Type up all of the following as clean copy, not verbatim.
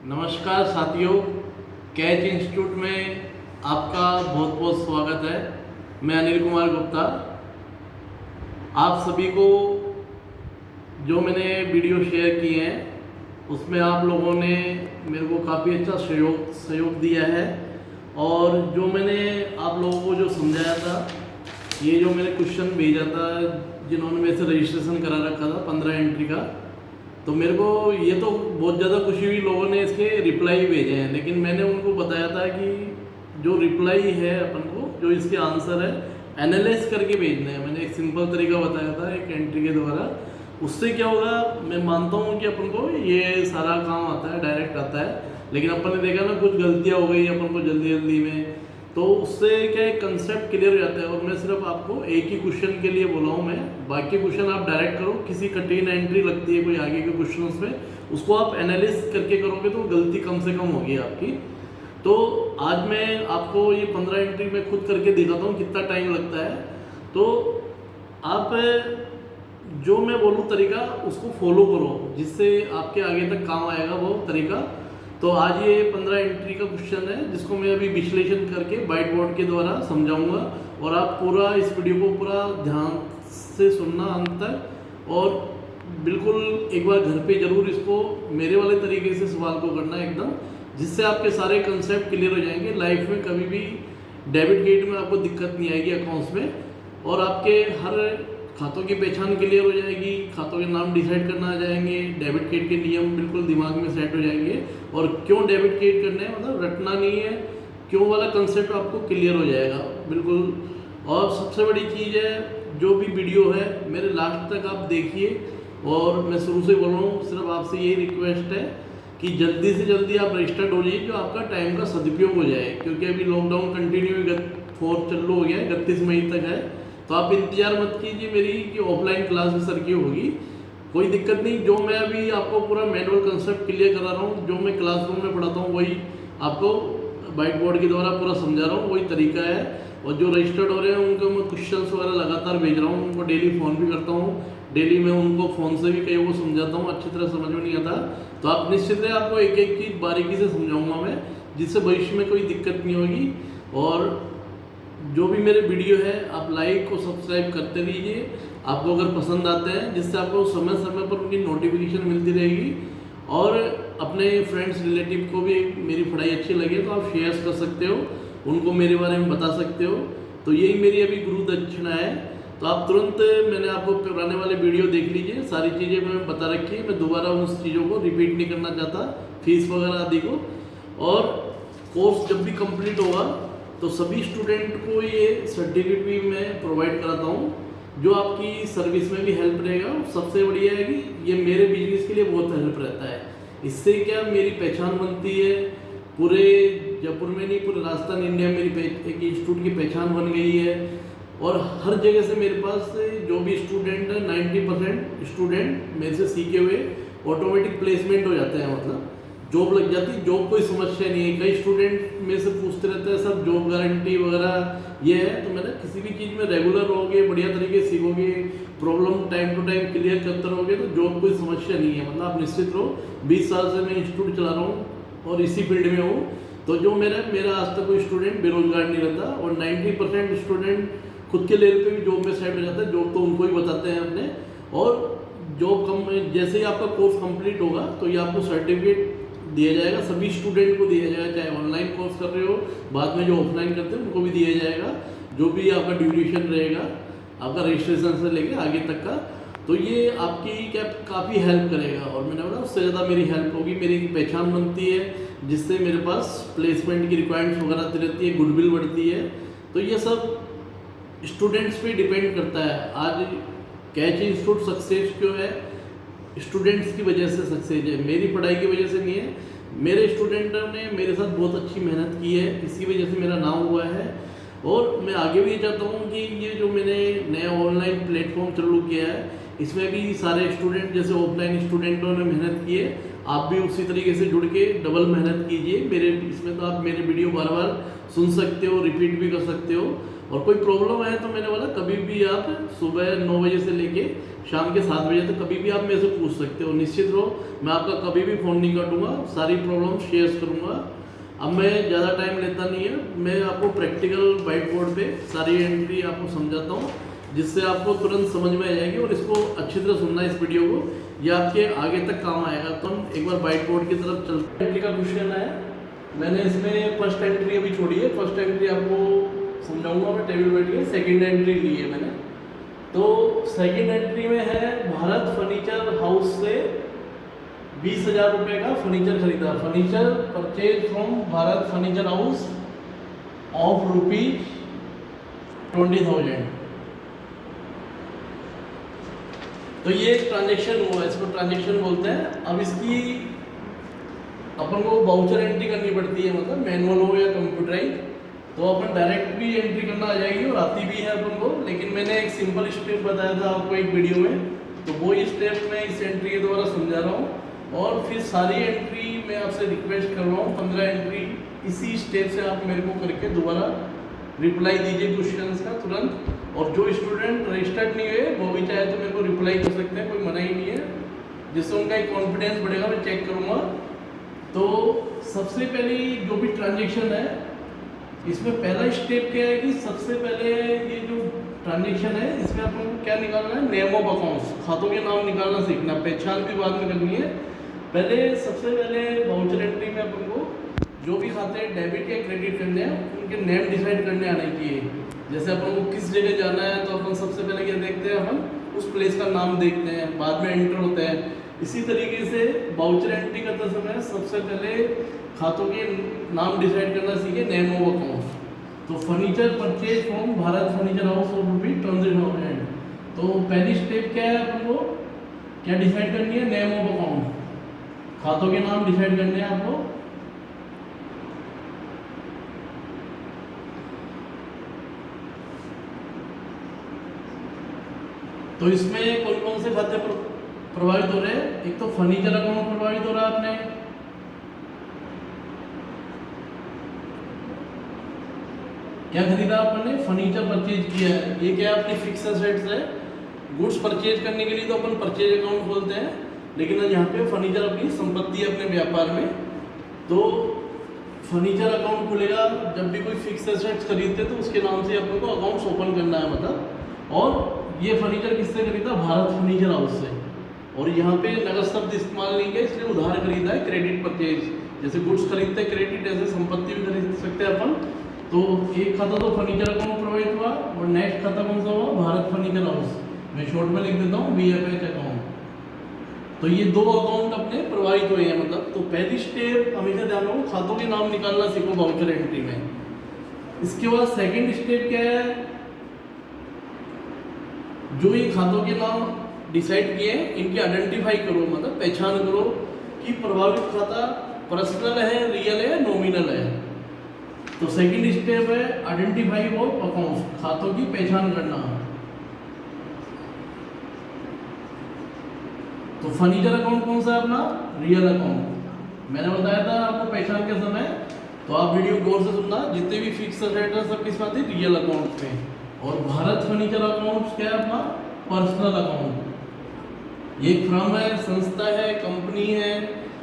नमस्कार साथियों, catch institute में आपका बहुत बहुत स्वागत है। मैं अनिल कुमार गुप्ता। आप सभी को जो मैंने वीडियो शेयर किए हैं उसमें आप लोगों ने मेरे को काफ़ी अच्छा सहयोग दिया है। और जो मैंने आप लोगों को जो समझाया था, ये जो मैंने क्वेश्चन भेजा था जिन्होंने मेरे से रजिस्ट्रेशन करा रखा था 15 एंट्री का, तो मेरे को ये तो बहुत ज़्यादा खुशी हुई, लोगों ने इसके रिप्लाई भेजे हैं। लेकिन मैंने उनको बताया था कि जो रिप्लाई है अपन को, जो इसके आंसर है, एनालाइज करके भेजने हैं। मैंने एक सिंपल तरीका बताया था एक एंट्री के द्वारा। उससे क्या होगा, मैं मानता हूँ कि अपन को ये सारा काम आता है, डायरेक्ट आता है। लेकिन अपन ने देखा ना, कुछ गलतियाँ हो गई अपन को जल्दी जल्दी में, तो उससे क्या है, कंसेप्ट क्लियर हो जाता है। और मैं सिर्फ आपको एक ही क्वेश्चन के लिए बोला हूँ, मैं बाकी क्वेश्चन आप डायरेक्ट करो। किसी कठिन एंट्री लगती है कोई आगे के क्वेश्चन में, उसको आप एनालिस करके करोगे तो गलती कम से कम होगी आपकी। तो आज मैं आपको ये 15 एंट्री में खुद करके दिखाता हूँ कितना टाइम लगता है। तो आप जो मैं बोलूँ तरीका, उसको फॉलो करो, जिससे आपके आगे तक काम आएगा वो तरीका। तो आज ये 15 एंट्री का क्वेश्चन है, जिसको मैं अभी विश्लेषण करके व्हाइट बोर्ड के द्वारा समझाऊंगा। और आप पूरा इस वीडियो को पूरा ध्यान से सुनना अंत तक, और बिल्कुल एक बार घर पे ज़रूर इसको मेरे वाले तरीके से सवाल को करना एकदम, जिससे आपके सारे कंसेप्ट क्लियर हो जाएंगे। लाइफ में कभी भी डेबिट क्रेडिट में आपको दिक्कत नहीं आएगी अकाउंट्स में, और आपके हर खातों की पहचान क्लियर हो जाएगी, खातों के नाम डिसाइड करना आ जाएंगे, डेबिट क्रेडिट के नियम बिल्कुल दिमाग में सेट हो जाएंगे। और क्यों डेबिट क्रेडिट करना है, मतलब रटना नहीं है, क्यों वाला कंसेप्ट आपको क्लियर हो जाएगा बिल्कुल। और सबसे बड़ी चीज़ है, जो भी वीडियो है मेरे लास्ट तक आप देखिए। और मैं शुरू से बोल रहा हूँ, सिर्फ आपसे यही रिक्वेस्ट है कि जल्दी से जल्दी आप रजिस्टर्ड हो जाइए, जो आपका टाइम का सदुपयोग हो जाए। क्योंकि अभी लॉकडाउन कंटिन्यू 4 चालू हो गया है, 31 मई तक है। तो आप इंतजार मत कीजिए मेरी कि ऑफलाइन क्लास भी सर की होगी, कोई दिक्कत नहीं। जो मैं अभी आपको पूरा मैनुअल कंसेप्ट क्लियर करा रहा हूँ, जो मैं क्लासरूम में पढ़ाता हूँ, वही आपको व्हाइट बोर्ड के द्वारा पूरा समझा रहा हूँ, वही तरीका है। और जो रजिस्टर्ड हो रहे हैं उनको मैं क्वेश्चंस वगैरह लगातार भेज रहा हूँ, उनको डेली फ़ोन भी करता हूँ। डेली मैं उनको फ़ोन से भी कई को समझाता हूँ, अच्छी तरह समझ में नहीं आता तो आप निश्चित है, आपको एक एक चीज़ बारीकी से समझाऊँगा मैं, जिससे भविष्य में कोई दिक्कत नहीं होगी। और जो भी मेरे वीडियो है आप लाइक को सब्सक्राइब करते रहिए, आपको अगर पसंद आते हैं, जिससे आपको समय समय पर उनकी नोटिफिकेशन मिलती रहेगी। और अपने फ्रेंड्स रिलेटिव को भी मेरी पढ़ाई अच्छी लगे तो आप शेयर कर सकते हो, उनको मेरे बारे में बता सकते हो। तो यही मेरी अभी गुरु दक्षिणा है। तो आप तुरंत, मैंने आपको पुराने वाले वीडियो देख लीजिए, सारी चीज़ें मैं बता रखी है, मैं दोबारा उस चीज़ों को रिपीट नहीं करना चाहता, फीस वगैरह आदि को। और कोर्स जब भी कंप्लीट होगा तो सभी स्टूडेंट को ये सर्टिफिकेट भी मैं प्रोवाइड कराता हूँ, जो आपकी सर्विस में भी हेल्प रहेगा। सबसे बढ़िया है कि ये मेरे बिजनेस के लिए बहुत हेल्प रहता है। इससे क्या, मेरी पहचान बनती है, पूरे जयपुर में नहीं, पूरे राजस्थान इंडिया में मेरी एक इंस्टीट्यूट की पहचान बन गई है। और हर जगह से मेरे पास जो भी स्टूडेंट है, 90% स्टूडेंट मेरे से सीखे हुए ऑटोमेटिक प्लेसमेंट हो जाते हैं, मतलब जॉब लग जाती है। जॉब कोई समस्या नहीं है। कई स्टूडेंट मेरे से पूछते रहते हैं, सर जॉब गारंटी वगैरह ये है? तो मैंने किसी भी चीज़ में रेगुलर रहोगे, बढ़िया तरीके से सीखोगे, problem time to time clear करते रहोगे, तो जॉब कोई समस्या नहीं है। मतलब आप निश्चित रहो, 20 साल से मैं इंस्टीट्यूट चला रहा हूँ और इसी फील्ड में हूँ। तो जो मेरा आज तक कोई स्टूडेंट बेरोजगार नहीं रहता। और 90% स्टूडेंट खुद के लेवल पे भी जॉब में सेट हो जाता है। जॉब तो उनको ही बताते हैं अपने। और जॉब जैसे ही आपका कोर्स कंप्लीट होगा तो ये आपको सर्टिफिकेट दिया जाएगा, सभी स्टूडेंट को दिया जाएगा, चाहे ऑनलाइन कोर्स कर रहे हो, बाद में जो ऑफलाइन करते हैं उनको भी दिया जाएगा, जो भी आपका ड्यूरेशन रहेगा आपका रजिस्ट्रेशन से लेके आगे तक का। तो ये आपकी क्या काफ़ी हेल्प करेगा। और मैंने बोला उससे ज़्यादा मेरी हेल्प होगी, मेरी एक पहचान बनती है, जिससे मेरे पास प्लेसमेंट की रिक्वायरमेंट्स वगैरह आती रहती है, गुडविल बढ़ती है। तो ये सब स्टूडेंट्स पे डिपेंड करता है। आज कैच इंस्टीट्यूट सक्सेस क्यों है, स्टूडेंट्स की वजह से सक्सेस है, मेरी पढ़ाई की वजह से नहीं है। मेरे स्टूडेंटों ने मेरे साथ बहुत अच्छी मेहनत की है, इसी वजह से मेरा नाम हुआ है। और मैं आगे भी चाहता हूँ कि ये जो मैंने नया ऑनलाइन प्लेटफॉर्म चालू किया है, इसमें भी सारे स्टूडेंट जैसे ऑफलाइन स्टूडेंटों ने मेहनत की है, आप भी उसी तरीके से जुड़ के डबल मेहनत कीजिए। मेरे इसमें तो आप मेरे वीडियो बार बार सुन सकते हो, रिपीट भी कर सकते हो। और कोई प्रॉब्लम है तो मैंने बोला कभी भी आप सुबह 9 बजे से लेके शाम के 7 बजे तक कभी भी आप मेरे से पूछ सकते हो। निश्चित रहो, मैं आपका कभी भी फ़ोन नहीं काटूंगा, सारी प्रॉब्लम शेयर करूंगा। अब मैं ज़्यादा टाइम लेता नहीं है, मैं आपको प्रैक्टिकल वाइट बोर्ड पे सारी एंट्री आपको समझाता हूँ, जिससे आपको तुरंत समझ में आ जाएगी और इसको अच्छी तरह सुनना है इस वीडियो को, ये आपके आगे तक काम आएगा। तो हम एक बार वाइट बोर्ड की तरफ चलते हैं। एंट्री का क्वेश्चन है, मैंने इसमें फर्स्ट एंट्री अभी छोड़ी है, फर्स्ट एंट्री आपको समझाऊंगा मैं टेबल बैठ के। सेकेंड एंट्री ली है मैंने, तो सेकेंड एंट्री में है भारत फर्नीचर हाउस से 20,000 रुपये का फर्नीचर खरीदा। Furniture purchase from Bharat furniture house of ₹20,000। तो ये ट्रांजेक्शन हुआ, इसको ट्रांजेक्शन बोलते हैं। अब इसकी अपन को वाउचर एंट्री करनी पड़ती है, मतलब मैनुअल हो या कंप्यूटराइज, तो अपन डायरेक्ट भी एंट्री करना आ जाएगी और आती भी है अपन को। लेकिन मैंने एक सिंपल स्टेप बताया था आपको एक वीडियो में, तो वो स्टेप मैं इस एंट्री के द्वारा समझा रहा हूँ। और फिर सारी एंट्री मैं आपसे रिक्वेस्ट कर रहा हूँ 15 एंट्री इसी स्टेप से आप मेरे को करके दोबारा रिप्लाई दीजिए क्वेश्चंस का तुरंत। और जो स्टूडेंट रजिस्टर्ड नहीं हुए वो भी चाहे तो मेरे को रिप्लाई कर सकते हैं, कोई मना ही नहीं है, जिससे उनका एक कॉन्फिडेंस बढ़ेगा। मैं चेक करूँगा। तो सबसे पहले जो भी ट्रांजेक्शन है, इसमें पहला स्टेप क्या है कि सबसे पहले ये जो ट्रांजेक्शन है इसमें अपन को क्या निकालना है, नेम ऑफ अकाउंट्स, खातों के नाम निकालना सीखना। पहचान भी बाद में करनी है, पहले सबसे पहले वाउचर एंट्री में अपन को जो भी खाते डेबिट या क्रेडिट करने हैं उनके नेम डिसाइड करने आने चाहिए। जैसे अपन को किस जगह जाना है तो अपन सबसे पहले क्या देखते हैं, अपन उस प्लेस का नाम देखते हैं, बाद में एंटर होते हैं। इसी तरीके से वाउचर एंट्री करते समय सबसे पहले खातों के नाम डिसाइड करना सीखे, नेम ऑफ अकाउंट्स। तो furniture purchase from Bharat furniture house of ₹20,000। तो पहली स्टेप क्या है, अपन को क्या डिसाइड करनी है, नेम ऑफ अकाउंट, खातों के नाम डिसाइड करने हैं आपको। तो इसमें कौन कौन से खाते प्रभावित हो रहे हैं, एक तो फर्नीचर अकाउंट प्रभावित हो रहा है आपने, क्या खरीदा आपने, फर्नीचर परचेज किया है। ये क्या अपनी फिक्स एसेट्स है, गुड्स परचेज करने के लिए तो अपन परचेज अकाउंट खोलते हैं, लेकिन यहाँ पे फर्नीचर अपनी संपत्ति है अपने व्यापार में, तो फर्नीचर अकाउंट खुलेगा। जब भी कोई फिक्स एसेट्स खरीदते तो उसके नाम से अपन को अकाउंट्स ओपन करना है, मतलब। और ये फर्नीचर किससे खरीदा, भारत फर्नीचर हाउस से। और यहाँ पे नगद शब्द इस्तेमाल नहीं किया, इसलिए उधार खरीदा है, क्रेडिट परचेज। जैसे गुड्स खरीदते हैं क्रेडिट, ऐसे संपत्ति भी खरीद सकते हैं अपन। तो एक खाता तो फर्नीचर अकाउंट प्रभावित हुआ, और नेक्स्ट खाता कौन सा हुआ, भारत फर्नीचर हाउस। मैं शॉर्ट में लिख देता हूँ VFH अकाउंट। तो ये दो अकाउंट अपने प्रभावित हुए हैं, मतलब। तो पहली स्टेप हमेशा ध्यान रखो, खातों के नाम निकालना सीखो वाउचर एंट्री में। इसके बाद सेकेंड स्टेप क्या है, जो ये खातों के नाम डिसाइड किए इनकी आइडेंटिफाई करो, मतलब पहचान करो कि प्रभावित खाता पर्सनल है, रियल है, नॉमिनल है। तो सेकंड स्टेप है आइडेंटिफाई ऑफ अकाउंट्स, खातों की पहचान करना। तो फर्नीचर अकाउंट कौन सा है अपना, रियल अकाउंट। मैंने बताया था आपको पहचान के समय, तो आप वीडियो गौर से सुनना। जितने भी फिक्स एसेट है सब किस बात है, रियल अकाउंट पे। और भारत फर्नीचर अकाउंट्स क्या है अपना, पर्सनल अकाउंट। ये एक फर्म है, संस्था है, कंपनी है,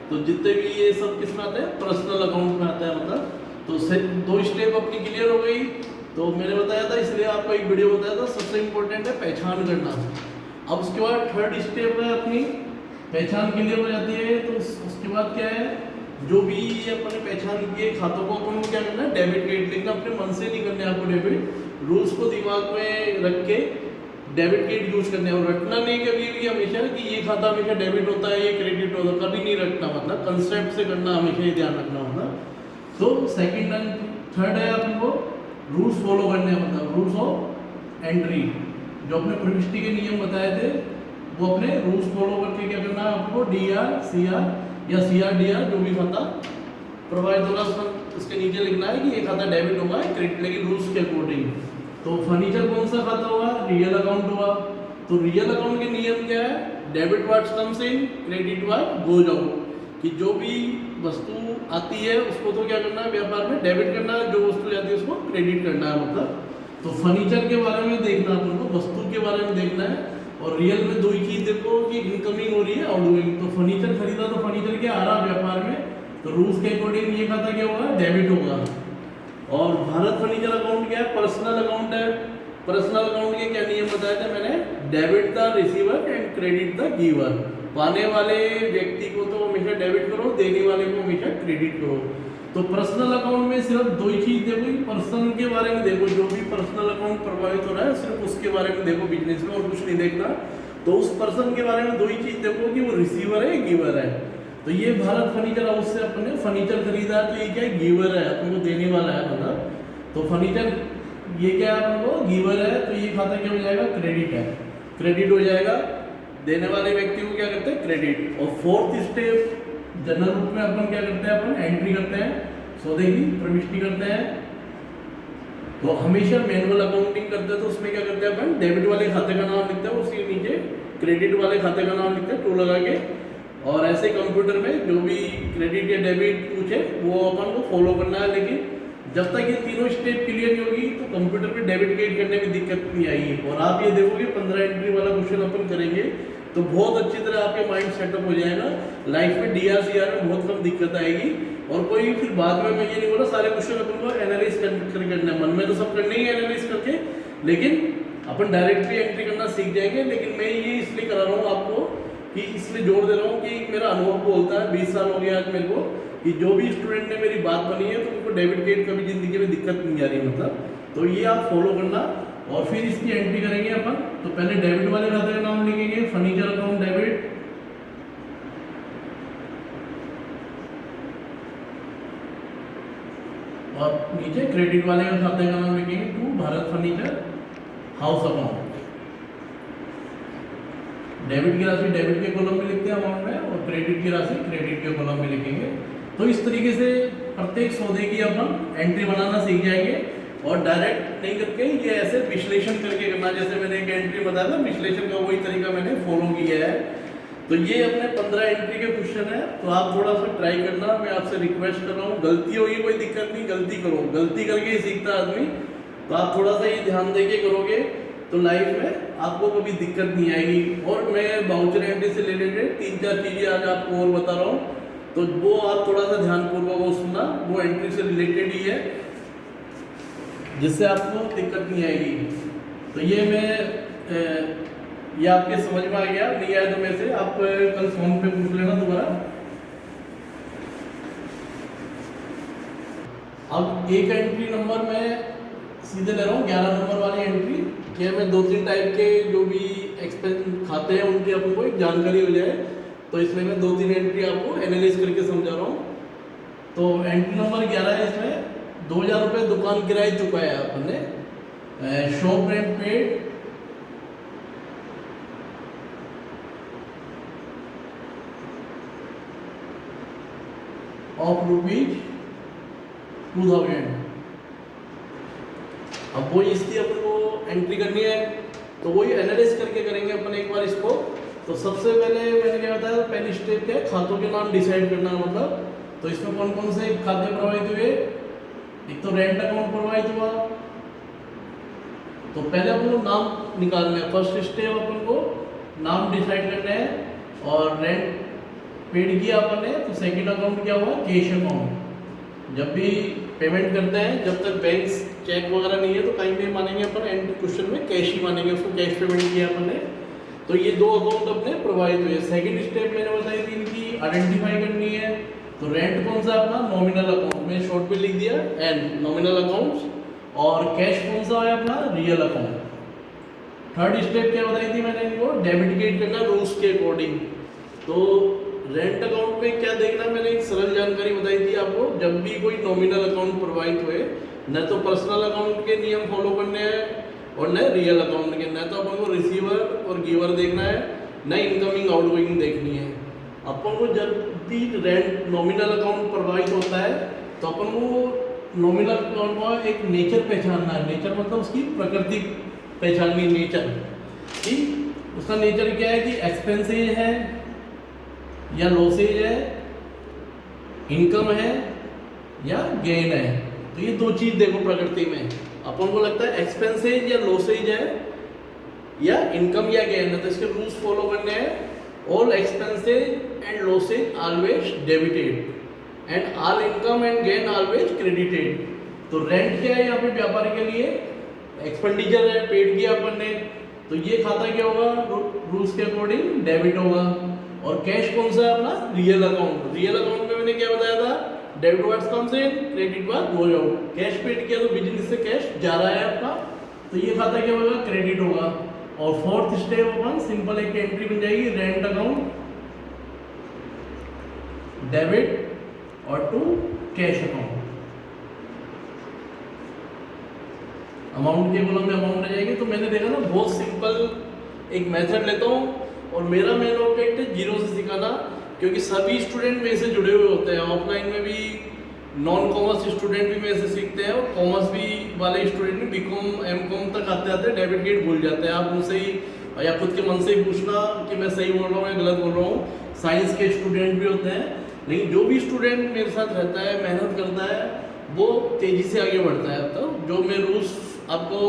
तो जितने भी ये सब किस में आते हैं, पर्सनल अकाउंट में आता है, मतलब। तो दो स्टेप अपनी क्लियर हो गई। तो मैंने बताया था, इसलिए आपको एक वीडियो बताया था, सबसे इंपॉर्टेंट है पहचान करना। अब उसके बाद थर्ड स्टेप है अपनी पहचान क्लियर हो जाती है, तो उसके बाद क्या है, जो भी अपने पहचान किए खातों को अपन को क्या करना है, डेबिट क्रेडिट। लेकिन अपने मन से नहीं करने आपको डेबिट, रूल्स को दिमाग में रख के डेबिट क्रेडिट यूज करने। और रखना नहीं कभी भी हमेशा कि ये खाता हमेशा डेबिट होता है, ये क्रेडिट होता है, कभी नहीं रखना, मतलब कंसेप्ट से करना, हमेशा ही ध्यान रखना, मतलब। तो सेकंड एंड थर्ड है अपन को रूल्स फॉलो करने, मतलब रूल्स ऑफ एंट्री। जो अपने प्रविष्टि के नियम बताए थे वो अपने रूल्स फॉलो करके क्या करना है आपको, DR, CR या CR/DR जो भी खाता प्रोवाइड होगा उसके नीचे लिखना है कि ये खाता डेबिट होगा, क्रेडिट, लेकिन रूल्स के अकॉर्डिंग। तो फर्नीचर कौन सा खाता होगा, रियल अकाउंट होगा। तो रियल अकाउंट के नियम क्या है, debit what comes in, credit what goes out. कि जो भी वस्तु आती है उसको तो क्या करना है व्यापार में, डेबिट करना है, जो वस्तु जाती है उसको क्रेडिट करना है, मतलब। तो फर्नीचर के बारे में देखना अपन को, वस्तु के बारे में देखना है। और रियल में दो ही चीज देखो कि इनकमिंग हो रही है, आउटगोइंग। तो फर्नीचर खरीदा तो फर्नीचर क्या आ रहा व्यापार में, तो रूल्स के अकॉर्डिंग ये खाता क्या होगा, डेबिट होगा। और भारत फर्नीचर अकाउंट क्या है, पर्सनल अकाउंट है। पर्सनल अकाउंट के क्या नियम बताए थे मैंने, debit the receiver and credit the giver. पाने वाले व्यक्ति को तो हमेशा डेबिट करो, देने वाले को हमेशा क्रेडिट करो। तो पर्सनल अकाउंट में सिर्फ दो ही चीज देखो, पर्सनल के बारे में देखो, जो भी पर्सनल अकाउंट प्रभावित हो रहा है सिर्फ उसके बारे में देखो बिजनेस में, और कुछ नहीं देखना। तो उस पर्सन के बारे में दो ही चीज देखो कि वो रिसीवर है गिवर है। तो ये भारत फर्नीचर हाउस से अपन ने फर्नीचर खरीदा है, तो ये क्या है, गिवर है, अपन को देने वाला है मतलब। तो फर्नीचर ये क्या है, अपन को गिवर है, तो ये खाता क्या हो जाएगा, क्रेडिट है, क्रेडिट हो जाएगा। देने वाले व्यक्ति को क्या करते हैं, क्रेडिट। और फोर्थ स्टेप जनरल रूप में अपन क्या करते हैं, अपन एंट्री करते हैं, सौदे की प्रविष्टि करते हैं। तो हमेशा मैनुअल अकाउंटिंग करते हैं, तो उसमें क्या करते हैं अपन, डेबिट वाले खाते का नाम लिखते हैं, उसके नीचे क्रेडिट वाले खाते का नाम लिखते हैं, टू लगा के। और ऐसे कंप्यूटर में जो भी क्रेडिट या डेबिट पूछे वो अपन को फॉलो करना है। लेकिन जब तक ये तीनों स्टेप क्लियर नहीं होगी तो कंप्यूटर में डेबिट क्रेडिट करने में दिक्कत नहीं आएगी। और आप ये देखोगे 15 एंट्री वाला क्वेश्चन अपन करेंगे तो बहुत अच्छी तरह आपके माइंड सेटअप हो जाएगा। लाइफ में DRCR में बहुत कम दिक्कत आएगी। और कोई फिर बाद में मैं ये नहीं बोला सारे क्वेश्चन अपन को एनालाइज करके करना है, मन में तो सब करने ही एनालाइज करके, लेकिन अपन डायरेक्ट भी एंट्री करना सीख जाएंगे। लेकिन मैं ये इसलिए करा रहा हूँ आपको कि इसलिए जोड़ दे रहा हूँ कि मेरा अनुभव बोलता है, 20 साल हो गया आज मेरे को, कि जो भी स्टूडेंट ने मेरी बात बनी है तो उनको डेबिट क्रेडिट कभी जिंदगी में दिक्कत नहीं आ रही मतलब। तो ये आप फॉलो करना। और फिर इसकी एंट्री करेंगे अपन। तो पहले डेबिट वाले खाते का नाम लिखेंगे, फर्नीचर अकाउंट डेबिट, और नीचे क्रेडिट वाले का खाते का नाम लिखेंगे, to Bharat furniture house account. Debit की राशि डेबिट के कॉलम में लिखते हैं अमाउंट में, और क्रेडिट की राशि क्रेडिट के कॉलम में लिखेंगे। तो इस तरीके से प्रत्येक सौदे की अपन एंट्री बनाना सीख जाएंगे। और डायरेक्ट नहीं करके ये ऐसे विश्लेषण करके करना, जैसे मैंने एक एंट्री बताया था विश्लेषण का, वही तरीका मैंने फॉलो किया है। तो ये अपने 15 एंट्री के क्वेश्चन है, तो आप थोड़ा सा ट्राई करना, मैं आपसे रिक्वेस्ट कर रहा हूँ। गलती होगी कोई दिक्कत नहीं, गलती करो, गलती करके ही सीखता आदमी। तो आप थोड़ा सा ये ध्यान देके करोगे तो लाइफ में आपको कभी दिक्कत नहीं आएगी। और मैं वाउचर एंट्री से रिलेटेड 3-4 चीज़ें आज आपको और बता रहा हूँ, तो वो आप थोड़ा सा ध्यानपूर्वक वो सुनना, वो एंट्री से रिलेटेड ही है, जिससे आपको दिक्कत नहीं आएगी। तो ये ये आपके समझ में आ गया, नहीं आया तो मैं से आप कल फोन पे पूछ लेना दोबारा। अब एक एंट्री नंबर मैं सीधे ले रहा हूँ, 11 नंबर वाली एंट्री, क्या मैं 2-3 टाइप के जो भी एक्सपेंस खाते हैं उनकी आपको कोई जानकारी हो जाए, तो इसमें मैं 2-3 एंट्री आपको एनालाइज करके समझा रहा हूँ। तो एंट्री नंबर 11 है, इसमें 2000 रुपये दुकान किराए चुकाया अपन ने, शॉप रेंट पेड, ऑफ ₹2000। अब वो इसकी अपन को एंट्री करनी है, तो वही एनालाइज करके करेंगे अपन एक बार इसको। तो सबसे पहले मैंने क्या बताया, पहली स्टेप क्या है, खातों के नाम डिसाइड करना मतलब। तो इसमें कौन कौन से खाते प्रभावित हुए, एक तो रेंट अकाउंट प्रभावित हुआ, तो पहले अपन को नाम निकालना है। फर्स्ट स्टेप अपन को नाम डिसाइड करना है। और रेंट पेड किया अपन ने, तो सेकंड अकाउंट क्या हुआ, कैश अकाउंट। जब भी पेमेंट करते हैं, जब तक बैंक चेक वगैरह नहीं है तो कहीं भी मानेंगे अपन, एंड क्वेश्चन में कैश ही मानेंगे उसको, कैश पेमेंट किया अपन ने। तो ये 2 अकाउंट अपने प्रभावित हुए। सेकंड स्टेप मैंने बताई थी इनकी आइडेंटिफाई करनी है। तो रेंट कौन सा अपना, नॉमिनल अकाउंट, में शॉर्ट पे लिख दिया एंड नॉमिनल अकाउंट्स। और कैश कौन सा है अपना, रियल अकाउंट। थर्ड स्टेप क्या बताई थी मैंने इनको, डेबिट क्रेडिट करना रूल्स के अकॉर्डिंग। तो रेंट अकाउंट में क्या देखना, मैंने एक सरल जानकारी बताई थी आपको, जब भी कोई नॉमिनल अकाउंट प्रभावित हुए, न तो पर्सनल अकाउंट के नियम फॉलो करने हैं और न रियल अकाउंट के, न तो अपन को रिसीवर और गिवर देखना है, न इनकमिंग आउटगोइंग देखनी है। अपन को जब भी रेंट नॉमिनल अकाउंट प्रभावित होता है तो अपन को नॉमिनल अकाउंट का एक नेचर पहचानना है। नेचर मतलब उसकी प्रकृति पहचाननी, नेचर कि उसका नेचर क्या है, कि एक्सपेंसेज है या लॉसेज है, इनकम है या गेन है। तो ये 2 चीज़ देखो प्रकृति में। अपन को लगता है एक्सपेंसेज या लॉसेज है या इनकम या गेन है, तो इसके रूल्स फॉलो करने हैं। All expenses and losses always debited and all income and gain always credited. तो रेंट क्या है यहाँ पे व्यापार के लिए, एक्सपेंडिचर है, पेड किया अपन ने, तो ये खाता क्या होगा, रूल्स के अकॉर्डिंग डेबिट होगा। और कैश कौन सा है अपना, रियल अकाउंट। रियल अकाउंट में मैंने क्या बताया था, debit words comes in, credit word goes out. Cash paid किया तो बिजनेस से कैश जा रहा है आपका, तो ये खाता क्या होगा, क्रेडिट होगा। और फोर्थ स्टेप अपन सिंपल एक एंट्री बन जाएगी, रेंट अकाउंट डेबिट और टू कैश अकाउंट। अमाउंट के कॉलम में अमाउंट आ जाएगी। तो मैंने देखा ना बहुत सिंपल एक मेथड लेता हूँ, और मेरा मेन ऑब्जेक्ट है जीरो से सिखाना, क्योंकि सभी स्टूडेंट मेरे से जुड़े हुए होते हैं। ऑफलाइन में भी नॉन कॉमर्स स्टूडेंट भी मेरे से सीखते हैं, और कॉमर्स भी वाले स्टूडेंट भी बीकॉम एमकॉम तक आते आते डेबिट गेट भूल जाते हैं। आप उनसे ही या खुद के मन से ही पूछना कि मैं सही बोल रहा हूँ या गलत बोल रहा हूँ। साइंस के स्टूडेंट भी होते हैं, लेकिन जो भी स्टूडेंट मेरे साथ रहता है, मेहनत करता है, वो तेज़ी से आगे बढ़ता है। तो जो मैं रूल्स आपको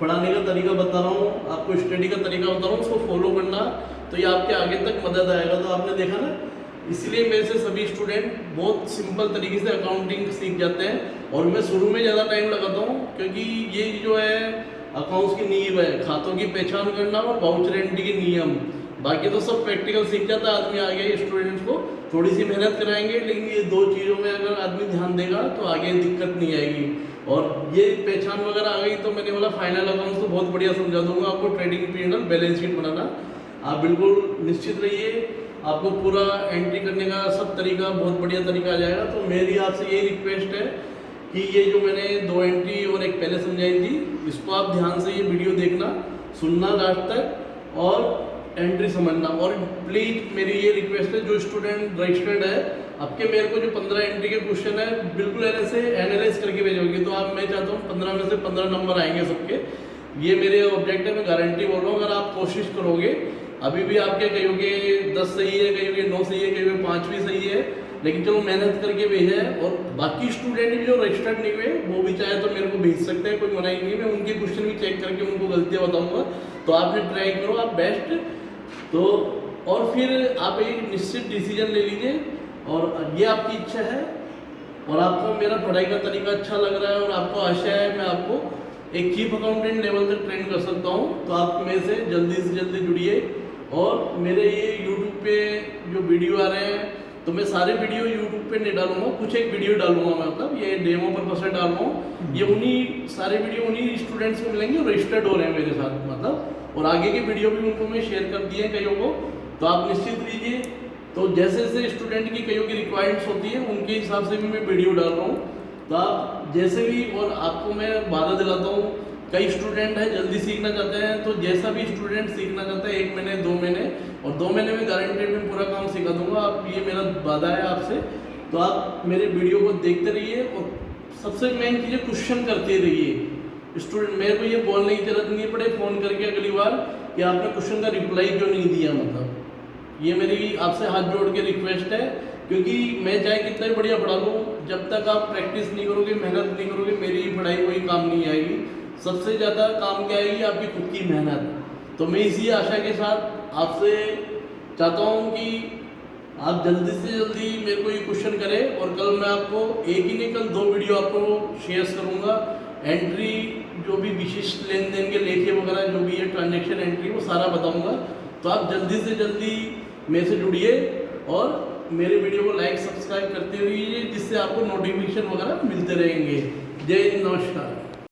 पढ़ाने का तरीका बता रहा हूँ, आपको स्टडी का तरीका बता रहा हूँ, उसको फॉलो करना, तो ये आपके आगे तक मदद आएगा। तो आपने देखा ना, इसलिए मेरे से सभी स्टूडेंट बहुत सिंपल तरीके से अकाउंटिंग सीख जाते हैं। और मैं शुरू में ज़्यादा टाइम लगाता हूँ, क्योंकि ये जो है अकाउंट्स की नींव है, खातों की पहचान करना और वाउचर एंट्री के नियम। बाकी तो सब प्रैक्टिकल सीख जाता है आदमी। आगे स्टूडेंट्स को थोड़ी सी मेहनत कराएंगे, लेकिन ये दो चीज़ों में अगर आदमी ध्यान देगा तो आगे दिक्कत नहीं आएगी। और ये पहचान वगैरह आ गई तो मैंने बोला फाइनल अकाउंट्स तो बहुत बढ़िया समझा दूंगा आपको। ट्रेडिंग पी&एल, बैलेंस शीट बनाना आप बिल्कुल निश्चित रहिए, आपको पूरा एंट्री करने का सब तरीका, बहुत बढ़िया तरीका आ जाएगा। तो मेरी आपसे यही रिक्वेस्ट है कि ये जो मैंने 2 एंट्री और एक पहले समझाई थी, इसको आप ध्यान से ये वीडियो देखना, सुनना लास्ट तक और एंट्री समझना। और प्लीज़ मेरी ये रिक्वेस्ट है, जो स्टूडेंट रजिस्टर्ड है, आपके मेरे को जो 15 एंट्री के क्वेश्चन है बिल्कुल ऐसे एनालाइज करके भेजोगे, तो आप, मैं चाहता हूँ 15 में से 15 नंबर आएंगे सबके। ये मेरे ऑब्जेक्ट है, मैं गारंटी बोल रहा हूँ। अगर आप कोशिश करोगे, अभी भी आपके कहोगे 10 सही है, कहोगे 9 सही है, कहोगे 5 भी सही है, लेकिन चलो मेहनत करके भेजा है। और बाकी स्टूडेंट भी जो रजिस्टर्ड नहीं हुए, वो भी चाहे तो मेरे को भेज सकते हैं, कोई मनाही नहीं है। मैं उनके क्वेश्चन भी चेक करके उनको गलतियाँ बताऊँगा, तो आपने ट्राई करो, आप बेस्ट। तो और फिर आप एक निश्चित डिसीजन ले लीजिए, और ये आपकी इच्छा है और आपको मेरा पढ़ाई का तरीका अच्छा लग रहा है और आपको आशा है मैं आपको एक चीफ अकाउंटेंट लेवल तक ट्रेन कर सकता हूँ, तो आप मेरे से जल्दी से जल्दी जुड़िए। और मेरे ये यूट्यूब पे जो वीडियो आ रहे हैं, तो मैं सारे वीडियो यूट्यूब पे नहीं डालूंगा, कुछ एक वीडियो डालूंगा मैं, मतलब ये डेमो पर्पस से डाल रहा हूँ। ये उन्हीं सारे वीडियो उन्हीं स्टूडेंट्स को मिलेंगे और रजिस्टर्ड हो रहे हैं मेरे साथ, मतलब। और आगे के वीडियो भी उनको मैं शेयर कर दिए हैं कईयों को, तो आप निश्चित लीजिए। तो जैसे जैसे स्टूडेंट की कईयों की रिक्वायरमेंट्स होती है, उनके हिसाब से भी मैं वीडियो डाल रहा हूँ। तो आप जैसे भी, और आपको मैं वादा दिलाता हूँ, कई स्टूडेंट हैं जल्दी सीखना चाहते हैं, तो जैसा भी स्टूडेंट सीखना चाहता है 1 महीने 2 महीने और 2 महीने में गारंटेड में पूरा काम सिखा दूंगा। आप, ये मेरा वादा है आपसे। तो आप मेरे वीडियो को देखते रहिए, और सबसे मेन चीज़ है क्वेश्चन करते रहिए। स्टूडेंट, मेरे को ये बोलने की जरूरत नहीं पड़े फ़ोन करके अगली बार कि आपने क्वेश्चन का रिप्लाई क्यों नहीं दिया, मतलब ये मेरी आपसे हाथ जोड़ के रिक्वेस्ट है। क्योंकि मैं चाहे कितना ही बढ़िया पढ़ा लूँ, जब तक आप प्रैक्टिस नहीं करोगे, मेहनत नहीं करोगे, मेरी पढ़ाई कोई काम नहीं आएगी। सबसे ज़्यादा काम क्या आएगी, आपकी खुद की मेहनत। तो मैं इसी आशा के साथ आपसे चाहता हूँ कि आप जल्दी से जल्दी मेरे को ये क्वेश्चन करें, और कल मैं आपको एक ही नहीं, कल 2 वीडियो आपको शेयर करूँगा। एंट्री जो भी विशिष्ट लेन देन के लेखे वगैरह जो भी है, ट्रांजेक्शन एंट्री, वो सारा बताऊँगा। तो आप जल्दी से जल्दी मेरे से जुड़िए और मेरे वीडियो को लाइक सब्सक्राइब करते रहिए, जिससे आपको नोटिफिकेशन वगैरह मिलते रहेंगे। जय हिंद, नमस्कार।